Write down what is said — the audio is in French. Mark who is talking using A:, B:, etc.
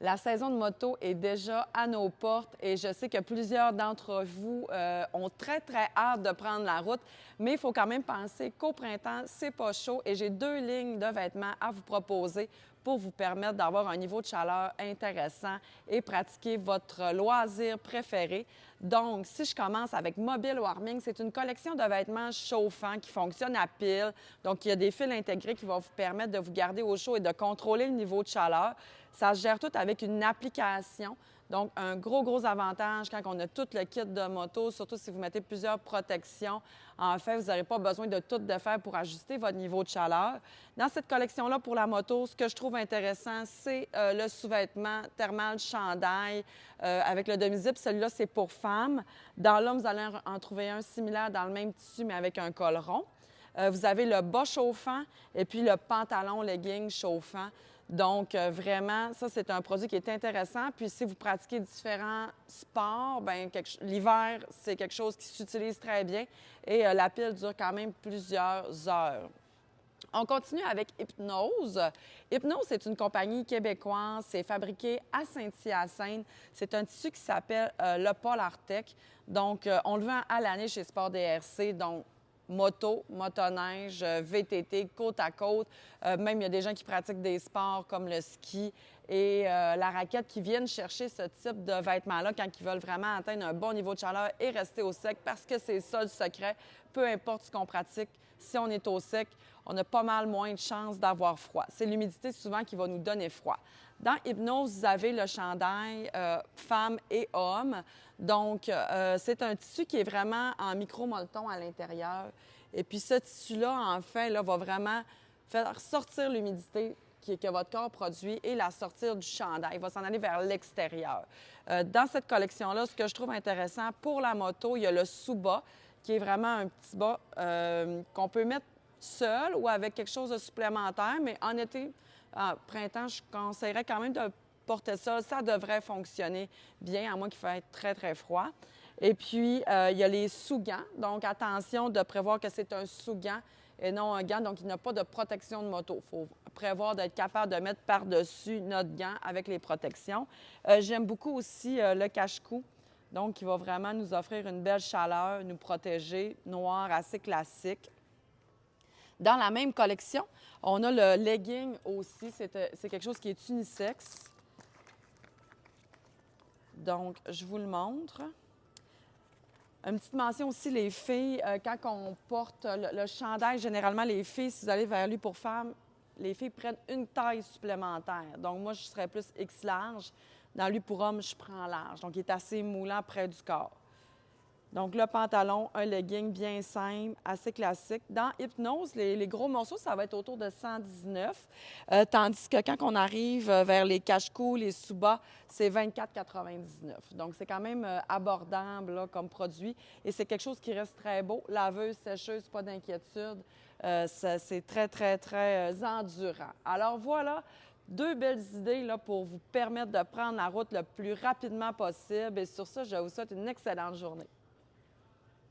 A: La saison de moto est déjà à nos portes et je sais que plusieurs d'entre vous ont très, très hâte de prendre la route, mais il faut quand même penser qu'au printemps, c'est pas chaud et j'ai deux lignes de vêtements à vous proposer pour vous permettre d'avoir un niveau de chaleur intéressant et pratiquer votre loisir préféré. Donc, si je commence avec Mobile Warming, c'est une collection de vêtements chauffants qui fonctionnent à pile. Donc, il y a des fils intégrés qui vont vous permettre de vous garder au chaud et de contrôler le niveau de chaleur. Ça se gère tout avec une application. Donc, un gros avantage quand on a tout le kit de moto, surtout si vous mettez plusieurs protections. En fait, vous n'aurez pas besoin de tout de faire pour ajuster votre niveau de chaleur. Dans cette collection-là, pour la moto, ce que je trouve intéressant, c'est le sous-vêtement thermal chandail avec le demi-zip. Celui-là, c'est pour femmes. Dans l'homme, vous allez en trouver un similaire dans le même tissu, mais avec un col rond. Vous avez le bas chauffant et puis le pantalon legging chauffant. Donc, vraiment, ça, c'est un produit qui est intéressant. Puis, si vous pratiquez différents sports, bien, l'hiver, c'est quelque chose qui s'utilise très bien et la pile dure quand même plusieurs heures. On continue avec Hypnose. Hypnose, c'est une compagnie québécoise. C'est fabriqué à Saint-Hyacinthe. C'est un tissu qui s'appelle le Polartec. Donc, on le vend à l'année chez Sport DRC. Donc, moto, motoneige, VTT, côte à côte. Même, il y a des gens qui pratiquent des sports comme le ski et la raquette qui viennent chercher ce type de vêtements-là quand ils veulent vraiment atteindre un bon niveau de chaleur et rester au sec parce que c'est ça le secret. Peu importe ce qu'on pratique, si on est au sec, on a pas mal moins de chances d'avoir froid. C'est l'humidité souvent qui va nous donner froid. Dans Hypnose, vous avez le chandail femmes et hommes. Donc, c'est un tissu qui est vraiment en micro-molleton à l'intérieur. Et puis, ce tissu-là, en fait, là, va vraiment faire sortir l'humidité que votre corps produit et la sortir du chandail. Il va s'en aller vers l'extérieur. Dans cette collection-là, ce que je trouve intéressant, pour la moto, il y a le sous-bas, qui est vraiment un petit bas qu'on peut mettre seul ou avec quelque chose de supplémentaire, mais en été, printemps, je conseillerais quand même de porter ça. Ça devrait fonctionner bien, à moins qu'il fasse très, très froid. Et puis, il y a les sous-gants. Donc, attention de prévoir que c'est un sous-gant et non un gant. Donc, il n'y a pas de protection de moto. Il faut prévoir d'être capable de mettre par-dessus notre gant avec les protections. J'aime beaucoup aussi le cache-cou. Donc, il va vraiment nous offrir une belle chaleur, nous protéger, noir assez classique. Dans la même collection, on a le legging aussi. C'est quelque chose qui est unisexe. Donc, je vous le montre. Une petite mention aussi, les filles, quand on porte le chandail, généralement, les filles, si vous allez vers lui pour femmes, les filles prennent une taille supplémentaire. Donc, moi, je serais plus X large. Dans lui pour homme, je prends large. Donc, il est assez moulant près du corps. Donc, le pantalon, un legging bien simple, assez classique. Dans Hypnose, les gros morceaux, ça va être autour de 119, tandis que quand on arrive vers les cache-cou, les sous-bas, c'est 24,99. Donc, c'est quand même abordable là, comme produit et c'est quelque chose qui reste très beau. Laveuse, sécheuse, pas d'inquiétude. C'est très endurant. Alors, voilà. Deux belles idées là, pour vous permettre de prendre la route le plus rapidement possible. Et sur ça, je vous souhaite une excellente journée.